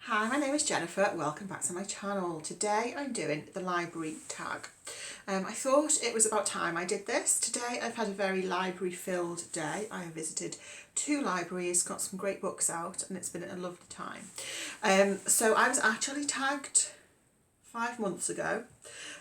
Hi, my name is Jennifer. Welcome back to my channel. Today I'm doing the library tag. I thought it was about time I did this. Today I've had a very library filled day. I have visited 2 libraries, got some great books out, and it's been a lovely time. So I was actually tagged 5 months ago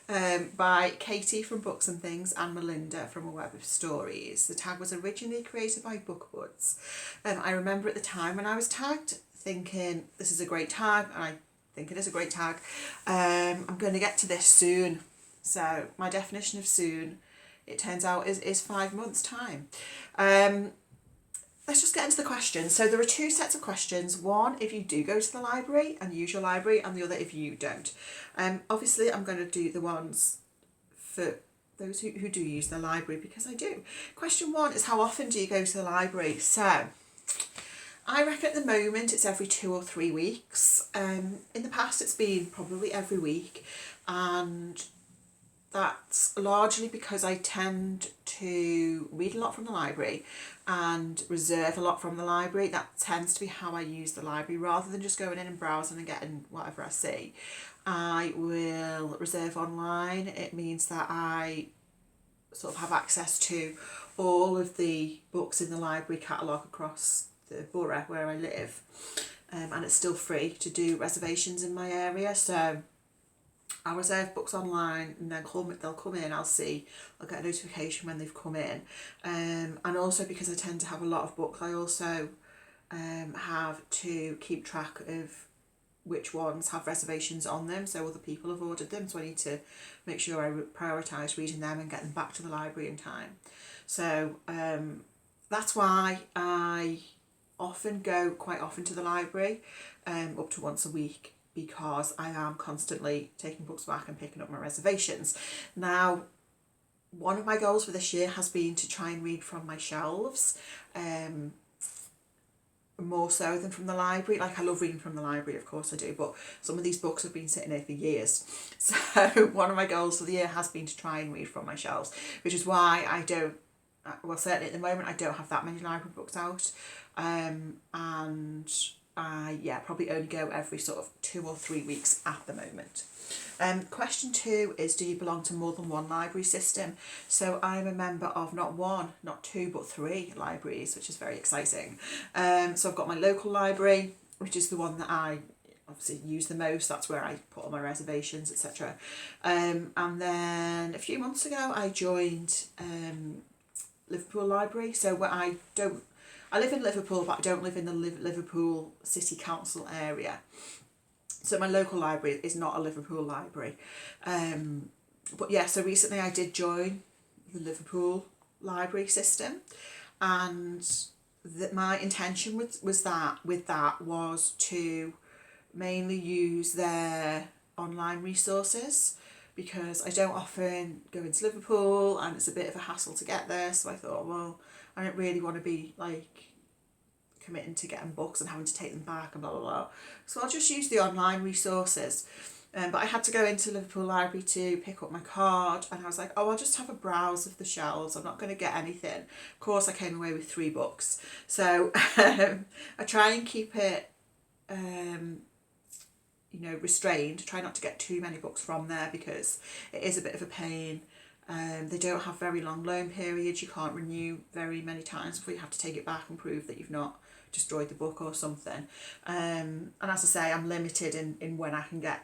by Katie from Books and Things and Melinda from A Web of Stories. The tag was originally created by BookBuds. I remember at the time when I was tagged thinking this is a great tag, and I think it is a great tag. I'm going to get to this soon. So my definition of soon, it turns out, is 5 months time. Let's just get into the questions. So there are 2 sets of questions. One if you do go to the library and use your library, and the other if you don't. Obviously I'm going to do the ones for those who do use the library, because I do. Question 1 is, how often do you go to the library? So I reckon at the moment it's every 2 or 3 weeks. In the past it's been probably every week, and that's largely because I tend to read a lot from the library and reserve a lot from the library. That tends to be how I use the library, rather than just going in and browsing and getting whatever I see. I will reserve online. It means that I sort of have access to all of the books in the library catalogue across the borough where I live, and it's still free to do reservations in my area. So I'll reserve books online, and then they'll come in, I'll get a notification when they've come in. And also, because I tend to have a lot of books, I also have to keep track of which ones have reservations on them, so other people have ordered them, so I need to make sure I prioritise reading them and get them back to the library in time. So that's why I often go quite often to the library, up to once a week, because I am constantly taking books back and picking up my reservations. Now, one of my goals for this year has been to try and read from my shelves, more so than from the library. Like, I love reading from the library, of course I do, but some of these books have been sitting there for years. So one of my goals for the year has been to try and read from my shelves, which is why I don't, well, certainly at the moment I don't have that many library books out, and I probably only go every sort of 2 or 3 weeks at the moment. Question 2 is, do you belong to more than one library system? So I'm a member of not 1, not 2, but 3 libraries, which is very exciting. So I've got my local library, which is the one that I obviously use the most. That's where I put all my reservations, etc. And then a few months ago I joined Liverpool Library. So where I live in Liverpool, but I don't live in the Liverpool City Council area. So my local library is not a Liverpool library. But yeah, so recently I did join the Liverpool library system, and my intention with that was to mainly use their online resources, because I don't often go into Liverpool and it's a bit of a hassle to get there. So I thought, well, I don't really want to be like committing to getting books and having to take them back and blah blah blah. So I'll just use the online resources. But I had to go into Liverpool Library to pick up my card, and I was like, oh, I'll just have a browse of the shelves. I'm not going to get anything. Of course, I came away with 3 books. So I try and keep it restrained. Try not to get too many books from there, because it is a bit of a pain. They don't have very long loan periods. You can't renew very many times before you have to take it back and prove that you've not destroyed the book or something. And as I say, I'm limited in when I can get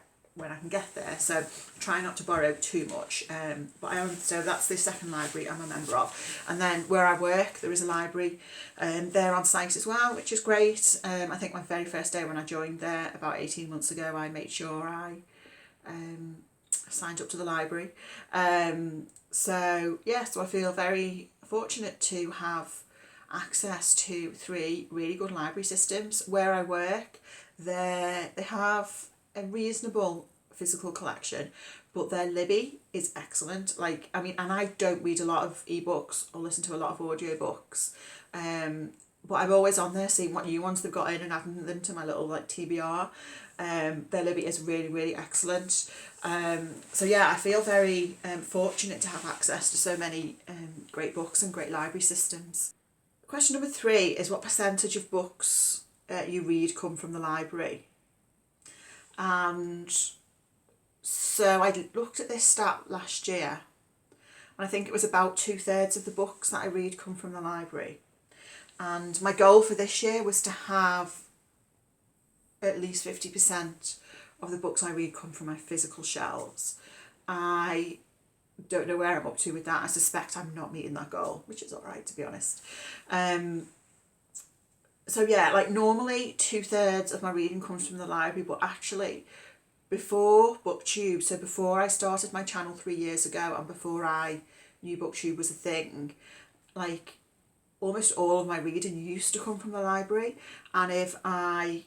there, so try not to borrow too much. So that's the second library I'm a member of. And then where I work, there is a library, they're on site as well, which is great. I think my very first day when I joined there about 18 months ago, I made sure I signed up to the library. So I feel very fortunate to have access to 3 really good library systems. Where I work, they have a reasonable physical collection, but their Libby is excellent. And I don't read a lot of ebooks or listen to a lot of audiobooks, but I'm always on there seeing what new ones they've got in and adding them to my little TBR. Their Libby is really, really excellent. I feel very fortunate to have access to so many great books and great library systems. Question number 3 is, what percentage of books you read come from the library? And so I looked at this stat last year, and I think it was about 2/3 of the books that I read come from the library. And my goal for this year was to have at least 50% of the books I read come from my physical shelves. I don't know where I'm up to with that. I suspect I'm not meeting that goal, which is all right, to be honest. So yeah, like normally 2/3 of my reading comes from the library, but actually before BookTube, so before I started my channel 3 years ago and before I knew BookTube was a thing, like almost all of my reading used to come from the library. And if I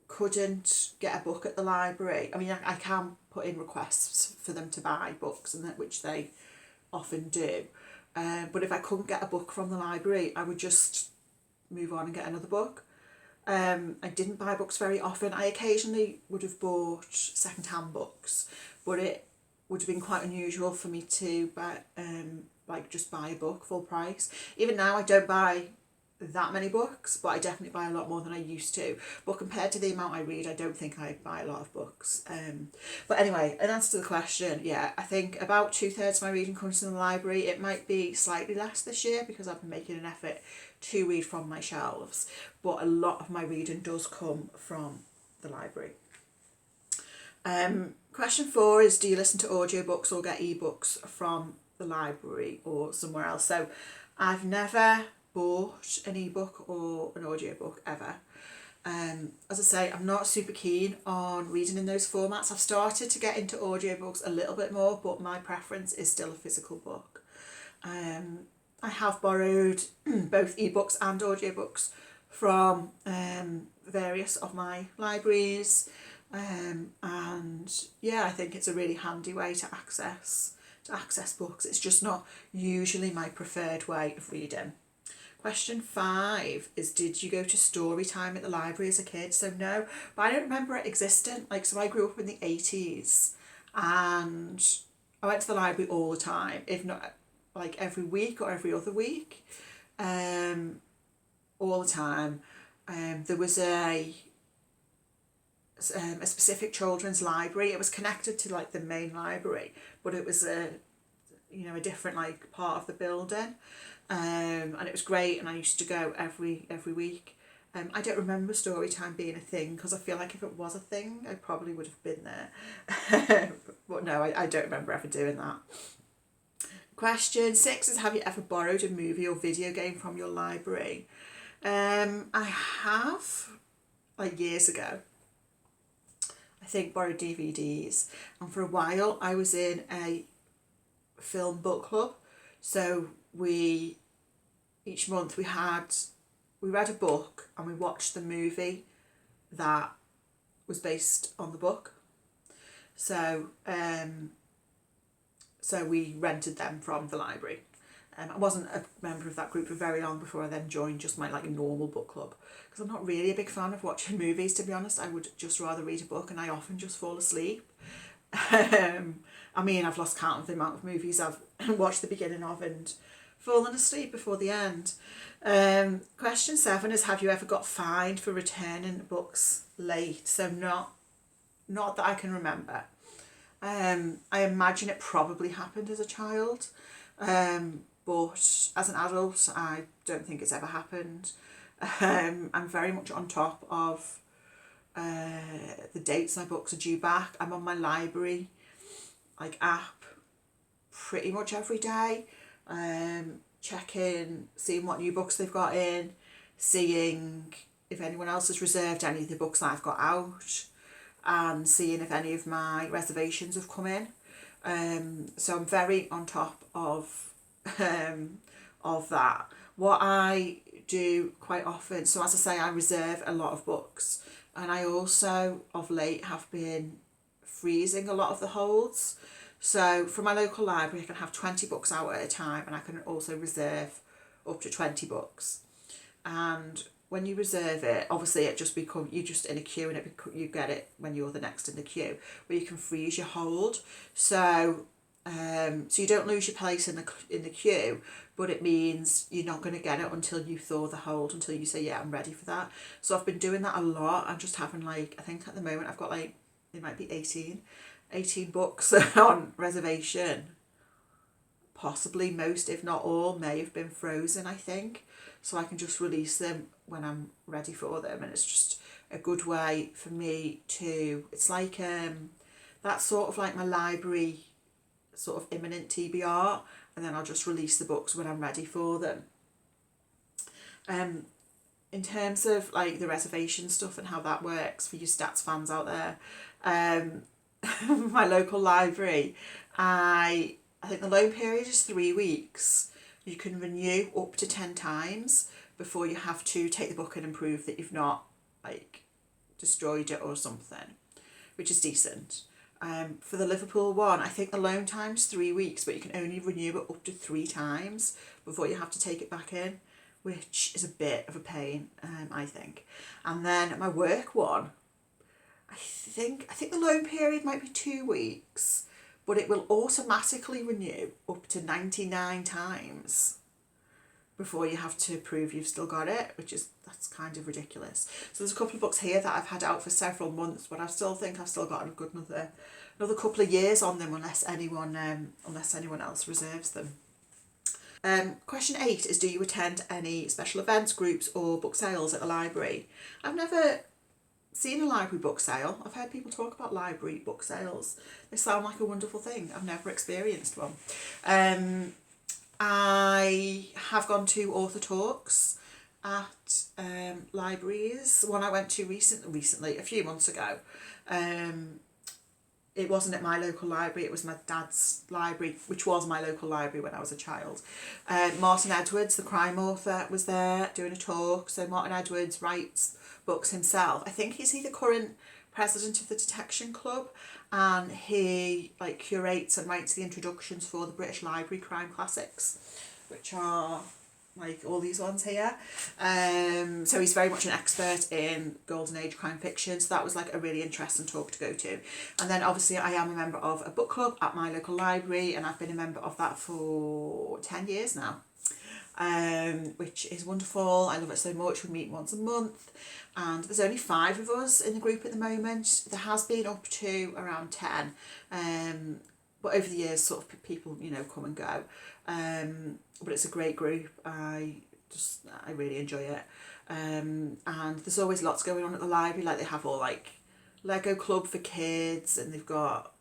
couldn't get a book at the library, I mean, I can put in requests for them to buy books, and that, which they often do. But if I couldn't get a book from the library, I would just move on and get another book. I didn't buy books very often. I occasionally would have bought second-hand books, but it would have been quite unusual for me to buy, just buy a book full price. Even now, I don't buy that many books, but I definitely buy a lot more than I used to. But compared to the amount I read, I don't think I buy a lot of books. But anyway, in answer to the question, yeah, I think about 2/3 of my reading comes from the library. It might be slightly less this year because I've been making an effort to read from my shelves, but a lot of my reading does come from the library. Question 4 is, do you listen to audiobooks or get ebooks from the library or somewhere else? So I've never bought an ebook or an audiobook ever. As I say, I'm not super keen on reading in those formats. I've started to get into audiobooks a little bit more, but my preference is still a physical book. I have borrowed both ebooks and audiobooks from various of my libraries, and yeah, I think it's a really handy way to access books. It's just not usually my preferred way of reading. Question 5 is, did you go to story time at the library as a kid? So no, but I don't remember it existing. So I grew up in the 80s, and I went to the library all the time, if not every week or every other week, all the time. There was a specific children's library. It was connected to the main library, but it was a different part of the building, and it was great. And I used to go every week. I don't remember story time being a thing, because I feel like if it was a thing, I probably would have been there. But no, I don't remember ever doing that. Question 6 is, have you ever borrowed a movie or video game from your library? I have, years ago. I think borrowed DVDs, and for a while I was in a film book club. So each month we read a book and we watched the movie that was based on the book. So we rented them from the library. I wasn't a member of that group for very long before I then joined just my normal book club, because I'm not really a big fan of watching movies, to be honest. I would just rather read a book, and I often just fall asleep. I mean, I've lost count of the amount of movies I've watched the beginning of and fallen asleep before the end. Question 7 is, have you ever got fined for returning books late? So not that I can remember. I imagine it probably happened as a child, but as an adult, I don't think it's ever happened. I'm very much on top of the dates my books are due back. I'm on my library app pretty much every day, checking, seeing what new books they've got in, seeing if anyone else has reserved any of the books that I've got out, and seeing if any of my reservations have come in. So I'm very on top of that. What I do quite often, so as I say, I reserve a lot of books, and I also of late have been freezing a lot of the holds. So for my local library, I can have 20 books out at a time, and I can also reserve up to 20 books. And when you reserve it, obviously it just becomes, you're just in a queue, and you get it when you're the next in the queue, where you can freeze your hold. So you don't lose your place in the queue, but it means you're not going to get it until you thaw the hold, until you say, yeah, I'm ready for that. So I've been doing that a lot. I'm just having I think at the moment I've got it might be 18 books on reservation. Possibly most, if not all, may have been frozen, I think. So I can just release them when I'm ready for them. And it's just a good way for me to, it's like, that's sort of like my library sort of imminent TBR. And then I'll just release the books when I'm ready for them. In terms of like the reservation stuff and how that works for you stats fans out there, my local library, I think the loan period is 3 weeks. You can renew up to 10 times before you have to take the book in and prove that you've not like destroyed it or something, which is decent. For the Liverpool one, I think the loan time's 3 weeks, but you can only renew it up to 3 times before you have to take it back in, which is a bit of a pain, I think. And then my work one, I think the loan period might be 2 weeks, but it will automatically renew up to 99 times before you have to prove you've still got it, that's kind of ridiculous. So there's a couple of books here that I've had out for several months, but I still think I've still got a good another couple of years on them unless anyone else reserves them. Question 8 is, do you attend any special events, groups or book sales at the library? I've never seen a library book sale. I've heard people talk about library book sales. They sound like a wonderful thing. I've never experienced one. I have gone to author talks at libraries. One I went to recently, a few months ago. It wasn't at my local library, it was my dad's library, which was my local library when I was a child. Martin Edwards, the crime author, was there doing a talk. So Martin Edwards writes books himself. I think he's the current president of the Detection Club, and he like curates and writes the introductions for the British Library crime classics, which are like all these ones here. So he's very much an expert in golden age crime fiction, so that was like a really interesting talk to go to. And then obviously I am a member of a book club at my local library, and I've been a member of that for 10 years now, which is wonderful. I love it so much. We meet once a month, and there's only 5 of us in the group at the moment. There has been up to around 10, but over the years sort of people come and go, but it's a great group. I really enjoy it, and there's always lots going on at the library. Like they have all like Lego club for kids, and they've got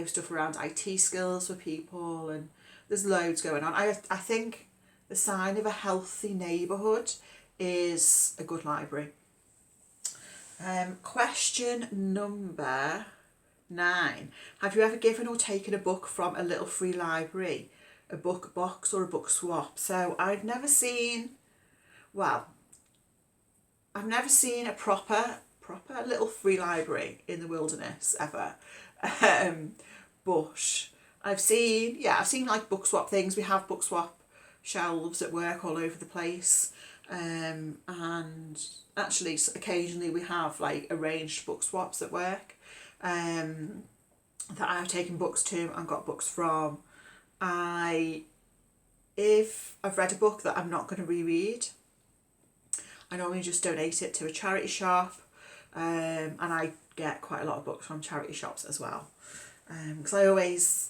stuff around IT skills for people, and there's loads going on. I think the sign of a healthy neighbourhood is a good library. Question number 9. Have you ever given or taken a book from a little free library, a book box or a book swap? So I've never seen a proper little free library in the wilderness ever. But I've seen like book swap things. We have book swap shelves at work all over the place. And actually occasionally we have like arranged book swaps at work, that I've taken books to and got books from. If I've read a book that I'm not going to reread, I normally just donate it to a charity shop, and I get quite a lot of books from charity shops as well, because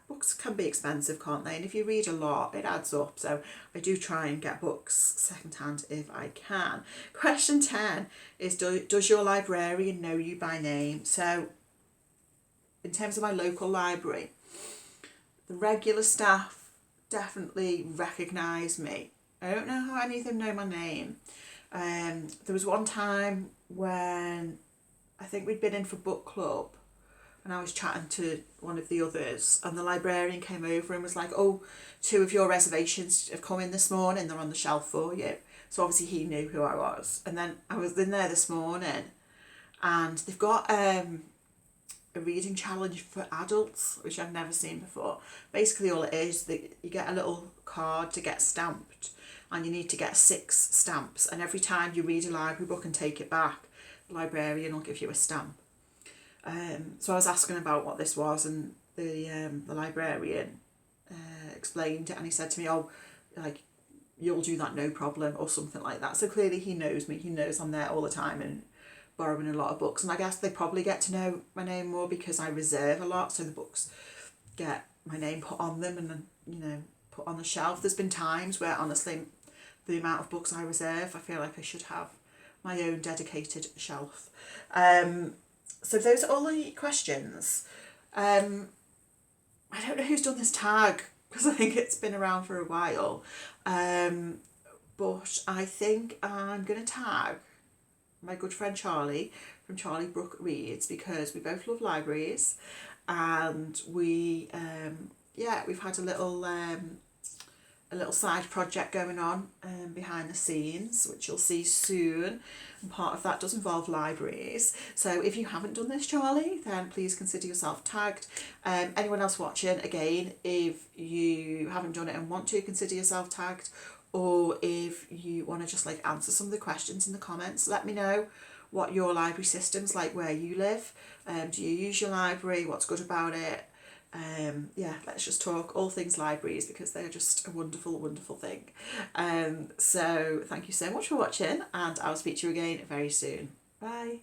books can be expensive, can't they? And if you read a lot, it adds up. So I do try and get books secondhand if I can. Question 10 is, does your librarian know you by name? So in terms of my local library, the regular staff definitely recognise me. I don't know how any of them know my name. There was one time when I think we'd been in for book club, and I was chatting to one of the others, and the librarian came over and was like, "Oh, 2 of your reservations have come in this morning, they're on the shelf for you." So obviously he knew who I was. And then I was in there this morning, and they've got a reading challenge for adults, which I've never seen before. Basically all it is that you get a little card to get stamped, and you need to get 6 stamps, and every time you read a library book and take it back, the librarian will give you a stamp. So I was asking about what this was, and the librarian explained it, and he said to me, "Oh, like, you'll do that no problem," or something like that. So clearly he knows me, he knows I'm there all the time and borrowing a lot of books, and I guess they probably get to know my name more because I reserve a lot, so the books get my name put on them and then, you know, put on the shelf. There's been times where honestly the amount of books I reserve, I feel like I should have my own dedicated shelf. So those are all the questions. I don't know who's done this tag because I think it's been around for a while, but I think I'm going to tag my good friend Charlie from Charlie Brooke Reads, because we both love libraries, and we've had a little side project going on behind the scenes, which you'll see soon, and part of that does involve libraries. So if you haven't done this, Charlie, then please consider yourself tagged. Anyone else watching, again, if you haven't done it and want to, consider yourself tagged, or if you want to just like answer some of the questions in the comments, let me know what your library system's like where you live. Do you use your library? What's good about it? Let's just talk all things libraries, because they're just a wonderful, wonderful thing. So thank you so much for watching, and I'll speak to you again very soon. Bye.